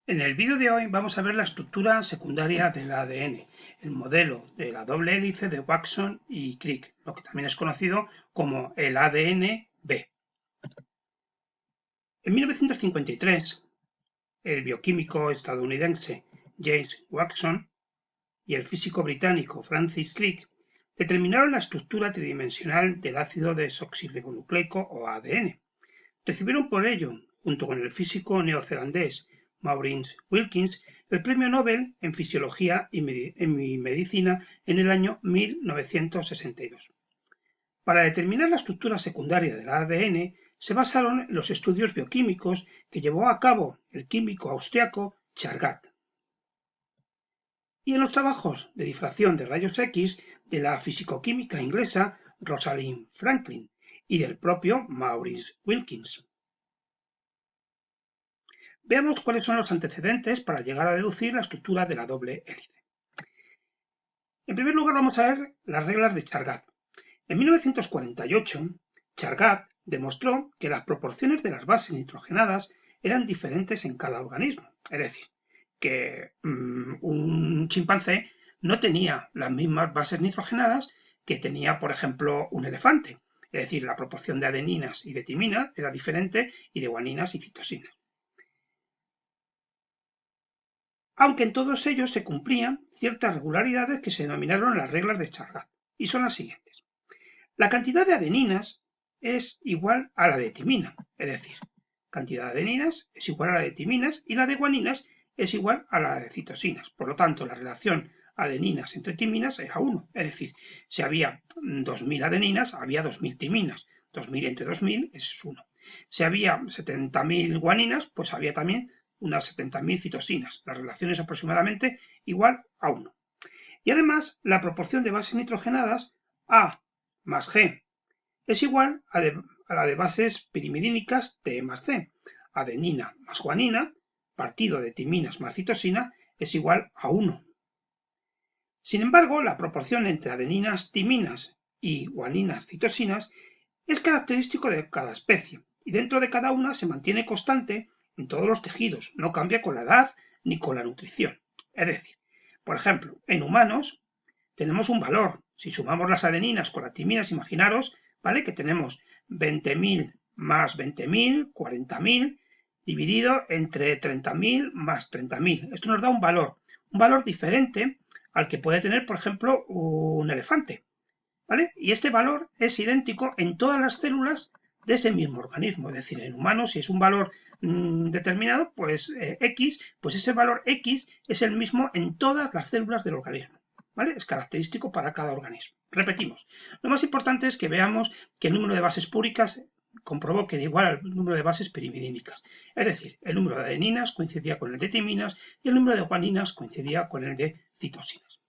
En el vídeo de hoy vamos a ver la estructura secundaria del ADN, el modelo de la doble hélice de Watson y Crick, lo que también es conocido como el ADN-B. En 1953, el bioquímico estadounidense James Watson y el físico británico Francis Crick determinaron la estructura tridimensional del ácido desoxirribonucleico o ADN. Recibieron por ello, junto con el físico neozelandés Maurice Wilkins, el Premio Nobel en Fisiología y Medicina en el año 1962. Para determinar la estructura secundaria del ADN se basaron en los estudios bioquímicos que llevó a cabo el químico austriaco Chargaff y en los trabajos de difracción de rayos X de la fisicoquímica inglesa Rosalind Franklin y del propio Maurice Wilkins. Veamos cuáles son los antecedentes para llegar a deducir la estructura de la doble hélice. En primer lugar vamos a ver las reglas de Chargaff. En 1948, Chargaff demostró que las proporciones de las bases nitrogenadas eran diferentes en cada organismo. Es decir, que un chimpancé no tenía las mismas bases nitrogenadas que tenía, por ejemplo, un elefante. Es decir, la proporción de adeninas y de timinas era diferente y de guaninas y citosinas. Aunque en todos ellos se cumplían ciertas regularidades que se denominaron las reglas de Chargaff, y son las siguientes. La cantidad de adeninas es igual a la de timina, es decir, cantidad de adeninas es igual a la de timinas y la de guaninas es igual a la de citosinas. Por lo tanto, la relación adeninas entre timinas era 1, es decir, si había 2.000 adeninas, había 2.000 timinas. 2.000 entre 2.000 es 1. Si había 70.000 guaninas, pues había también unas 70.000 citosinas. La relación es aproximadamente igual a 1. Y además, la proporción de bases nitrogenadas A más G es igual a la de bases pirimidínicas T más C. Adenina más guanina, partido de timinas más citosina, es igual a 1. Sin embargo, la proporción entre adeninas, timinas y guaninas, citosinas es característico de cada especie y dentro de cada una se mantiene constante en todos los tejidos, no cambia con la edad ni con la nutrición. Es decir, por ejemplo, en humanos tenemos un valor. Si sumamos las adeninas con las timinas, imaginaros, ¿vale? Que tenemos 20.000 más 20.000, 40.000, dividido entre 30.000 más 30.000. Esto nos da un valor diferente al que puede tener, por ejemplo, un elefante, ¿vale? Y este valor es idéntico en todas las células de ese mismo organismo. Es decir, en humanos, si es un valor determinado, pues X, pues ese valor X es el mismo en todas las células del organismo. ¿Vale? Es característico para cada organismo. Repetimos, lo más importante es que veamos que el número de bases púricas comprobó que era igual al número de bases pirimidínicas. Es decir, el número de adeninas coincidía con el de timinas y el número de guaninas coincidía con el de citosinas.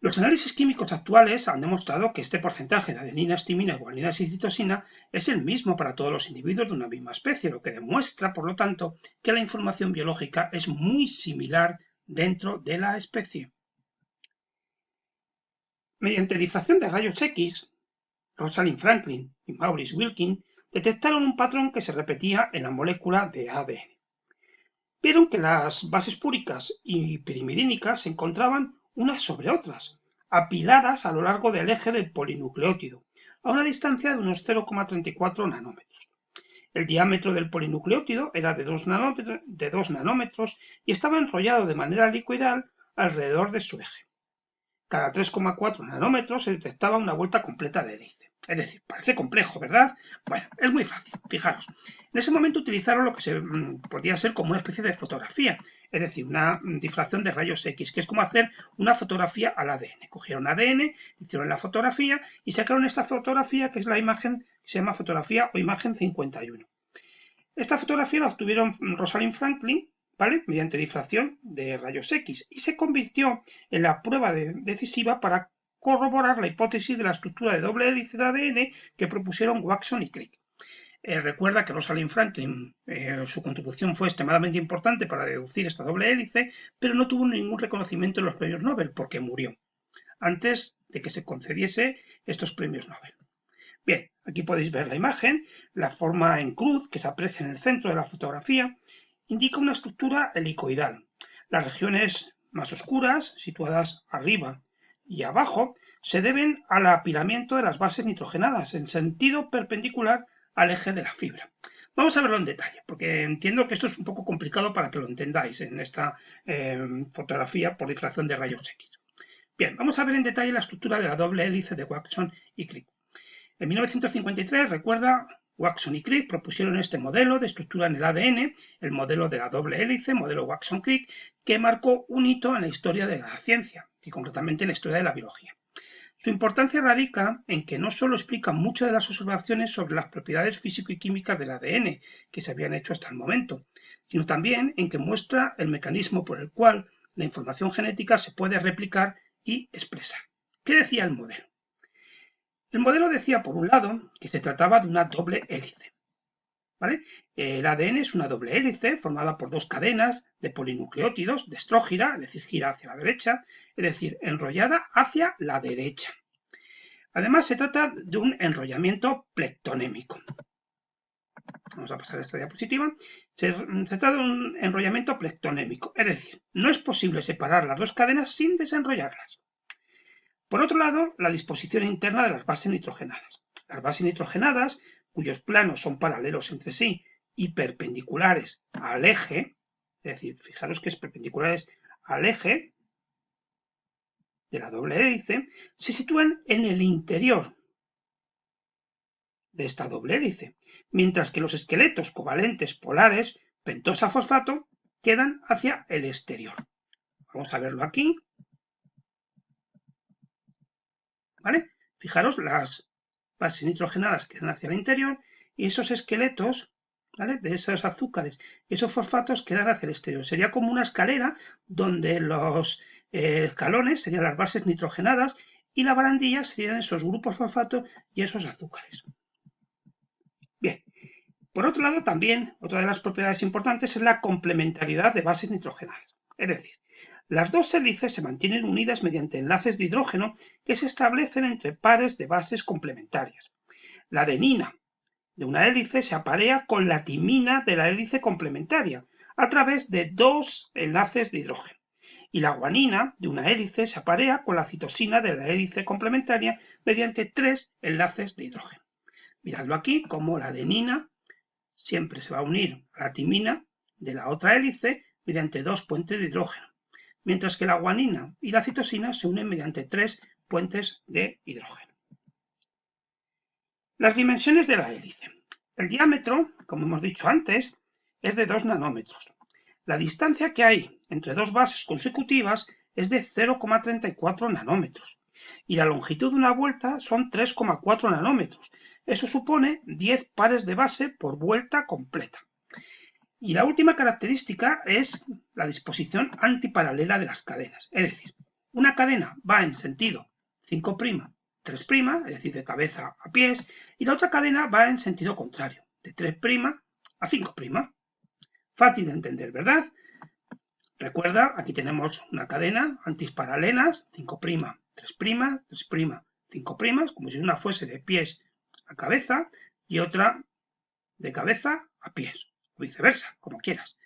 Los análisis químicos actuales han demostrado que este porcentaje de adeninas, timinas, guaninas y citosina es el mismo para todos los individuos de una misma especie, lo que demuestra, por lo tanto, que la información biológica es muy similar dentro de la especie. Mediante difracción de rayos X, Rosalind Franklin y Maurice Wilkins detectaron un patrón que se repetía en la molécula de ADN. Vieron que las bases púricas y pirimidínicas se encontraban unas sobre otras, apiladas a lo largo del eje del polinucleótido, a una distancia de unos 0,34 nanómetros. El diámetro del polinucleótido era de 2 nanómetros y estaba enrollado de manera helicoidal alrededor de su eje. Cada 3,4 nanómetros se detectaba una vuelta completa de hélice. Es decir, parece complejo, ¿verdad? Bueno, es muy fácil, fijaros. En ese momento utilizaron lo que podía ser como una especie de fotografía, es decir, una difracción de rayos X, que es como hacer una fotografía al ADN. Cogieron ADN, hicieron la fotografía y sacaron esta fotografía, que es la imagen que se llama fotografía o imagen 51. Esta fotografía la obtuvieron Rosalind Franklin, ¿vale? Mediante difracción de rayos X y se convirtió en la prueba decisiva para corroborar la hipótesis de la estructura de doble hélice de ADN que propusieron Watson y Crick. Recuerda que Rosalind Franklin, su contribución fue extremadamente importante para deducir esta doble hélice, pero no tuvo ningún reconocimiento en los premios Nobel porque murió antes de que se concediese estos premios Nobel. Bien, aquí podéis ver la imagen, la forma en cruz que se aprecia en el centro de la fotografía indica una estructura helicoidal. Las regiones más oscuras, situadas arriba y abajo, se deben al apilamiento de las bases nitrogenadas en sentido perpendicular al eje de la fibra. Vamos a verlo en detalle, porque entiendo que esto es un poco complicado para que lo entendáis en esta fotografía por difracción de rayos X. Bien, vamos a ver en detalle la estructura de la doble hélice de Watson y Crick. En 1953, recuerda, Watson y Crick propusieron este modelo de estructura en el ADN, el modelo de la doble hélice, modelo Watson-Crick, que marcó un hito en la historia de la ciencia, y concretamente en la historia de la biología. Su importancia radica en que no solo explica muchas de las observaciones sobre las propiedades físico y químicas del ADN que se habían hecho hasta el momento, sino también en que muestra el mecanismo por el cual la información genética se puede replicar y expresar. ¿Qué decía el modelo? El modelo decía, por un lado, que se trataba de una doble hélice. ¿Vale? El ADN es una doble hélice formada por dos cadenas de polinucleótidos de estrógira, es decir, gira hacia la derecha, es decir, enrollada hacia la derecha. Además, se trata de un enrollamiento plectonémico. Vamos a pasar a esta diapositiva. Se trata de un enrollamiento plectonémico, es decir, no es posible separar las dos cadenas sin desenrollarlas. Por otro lado, la disposición interna de las bases nitrogenadas. Las bases nitrogenadas, cuyos planos son paralelos entre sí y perpendiculares al eje, es decir, fijaros que es perpendiculares al eje de la doble hélice, se sitúan en el interior de esta doble hélice, mientras que los esqueletos covalentes polares pentosa-fosfato quedan hacia el exterior. Vamos a verlo aquí. ¿Vale? Fijaros, las bases nitrogenadas quedan hacia el interior y esos esqueletos, ¿vale?, de esos azúcares y esos fosfatos quedan hacia el exterior. Sería como una escalera donde los escalones serían las bases nitrogenadas y la barandilla serían esos grupos fosfatos y esos azúcares. Bien, por otro lado también otra de las propiedades importantes es la complementariedad de bases nitrogenadas. Es decir, las dos hélices se mantienen unidas mediante enlaces de hidrógeno que se establecen entre pares de bases complementarias. La adenina de una hélice se aparea con la timina de la hélice complementaria a través de dos enlaces de hidrógeno. Y la guanina de una hélice se aparea con la citosina de la hélice complementaria mediante tres enlaces de hidrógeno. Miradlo aquí, como la adenina siempre se va a unir a la timina de la otra hélice mediante dos puentes de hidrógeno, mientras que la guanina y la citosina se unen mediante tres puentes de hidrógeno. Las dimensiones de la hélice. El diámetro, como hemos dicho antes, es de 2 nanómetros. La distancia que hay entre dos bases consecutivas es de 0,34 nanómetros. Y la longitud de una vuelta son 3,4 nanómetros. Eso supone 10 pares de base por vuelta completa. Y la última característica es la disposición antiparalela de las cadenas. Es decir, una cadena va en sentido 5', 3', es decir, de cabeza a pies, y la otra cadena va en sentido contrario, de 3' a 5'. Fácil de entender, ¿verdad? Recuerda, aquí tenemos una cadena antiparalelas, 5', 3', 3', 5', como si una fuese de pies a cabeza y otra de cabeza a pies. Viceversa, como quieras.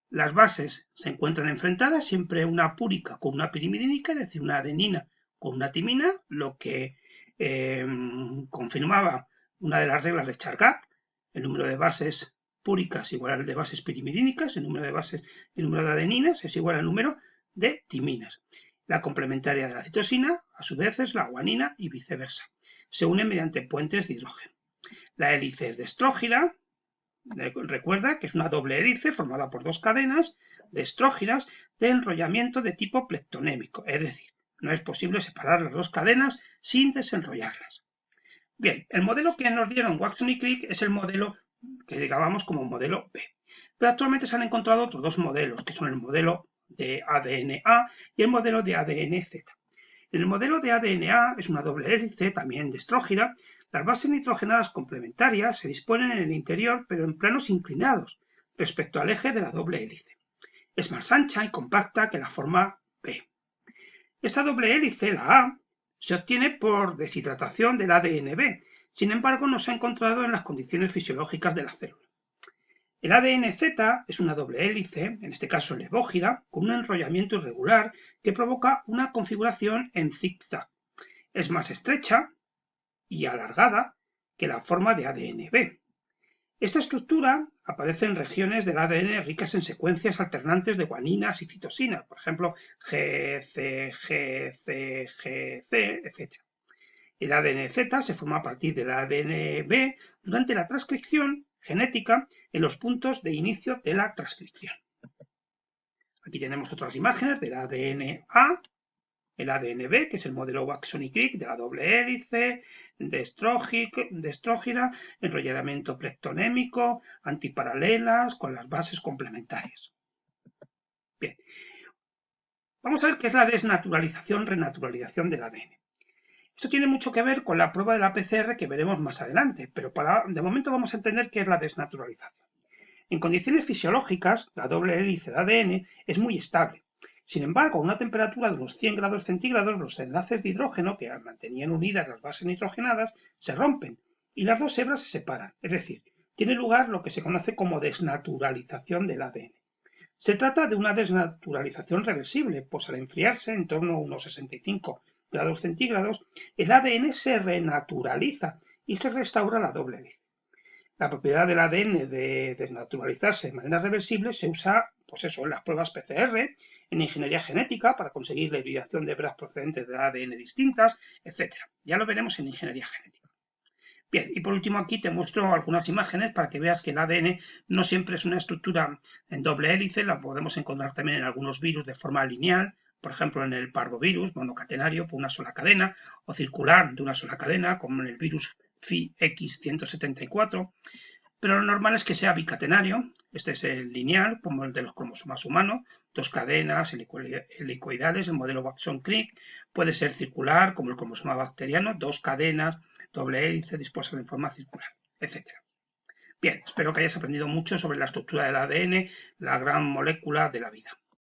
Las bases se encuentran enfrentadas, siempre una púrica con una pirimidínica, es decir, una adenina con una timina, lo que confirmaba una de las reglas de Chargaff, el número de bases púricas igual al de bases pirimidínicas, el número de adeninas es igual al número de timinas. La complementaria de la citosina, a su vez, es la guanina y viceversa. Se unen mediante puentes de hidrógeno. La hélice es de estrógira. Recuerda que es una doble hélice formada por dos cadenas de estróginas de enrollamiento de tipo plectonémico, es decir, no es posible separar las dos cadenas sin desenrollarlas. Bien, el modelo que nos dieron Watson y Crick es el modelo que llamamos como modelo B, pero actualmente se han encontrado otros dos modelos, que son el modelo de ADN-A y el modelo de ADN-Z. En el modelo de ADN-A es una doble hélice, también de estrógira. Las bases nitrogenadas complementarias se disponen en el interior, pero en planos inclinados respecto al eje de la doble hélice. Es más ancha y compacta que la forma B. Esta doble hélice, la A, se obtiene por deshidratación del ADN B. Sin embargo, no se ha encontrado en las condiciones fisiológicas de la célula. El ADN-Z es una doble hélice, en este caso levógira, con un enrollamiento irregular que provoca una configuración en zigzag. Es más estrecha y alargada que la forma de ADN-B. Esta estructura aparece en regiones del ADN ricas en secuencias alternantes de guaninas y citosinas, por ejemplo, G, C, G, C, G, C, etc. El ADN-Z se forma a partir del ADN-B durante la transcripción genética en los puntos de inicio de la transcripción. Aquí tenemos otras imágenes del ADN-A, el ADN-B, que es el modelo Watson y Crick de la doble hélice, de estrógira, enrollamiento plectonémico, antiparalelas con las bases complementarias. Bien, vamos a ver qué es la desnaturalización-renaturalización del ADN. Esto tiene mucho que ver con la prueba de la PCR que veremos más adelante, pero de momento vamos a entender qué es la desnaturalización. En condiciones fisiológicas, la doble hélice de ADN es muy estable. Sin embargo, a una temperatura de unos 100 grados centígrados, los enlaces de hidrógeno que mantenían unidas las bases nitrogenadas se rompen y las dos hebras se separan. Es decir, tiene lugar lo que se conoce como desnaturalización del ADN. Se trata de una desnaturalización reversible, pues al enfriarse en torno a unos 65 grados centígrados, el ADN se renaturaliza y se restaura la doble hélice. La propiedad del ADN de desnaturalizarse de manera reversible se usa en las pruebas PCR, en ingeniería genética para conseguir la hibridación de hebras procedentes del ADN distintas, etc. Ya lo veremos en ingeniería genética. Bien, y por último aquí te muestro algunas imágenes para que veas que el ADN no siempre es una estructura en doble hélice, la podemos encontrar también en algunos virus de forma lineal, por ejemplo en el parvovirus monocatenario por una sola cadena, o circular de una sola cadena, como en el virus FIX174, pero lo normal es que sea bicatenario. Este es el lineal, como el de los cromosomas humanos, dos cadenas helicoidales, el modelo Watson-Crick. Puede ser circular, como el cromosoma bacteriano, dos cadenas, doble hélice dispuestas en forma circular, etc. Bien, espero que hayas aprendido mucho sobre la estructura del ADN, la gran molécula de la vida.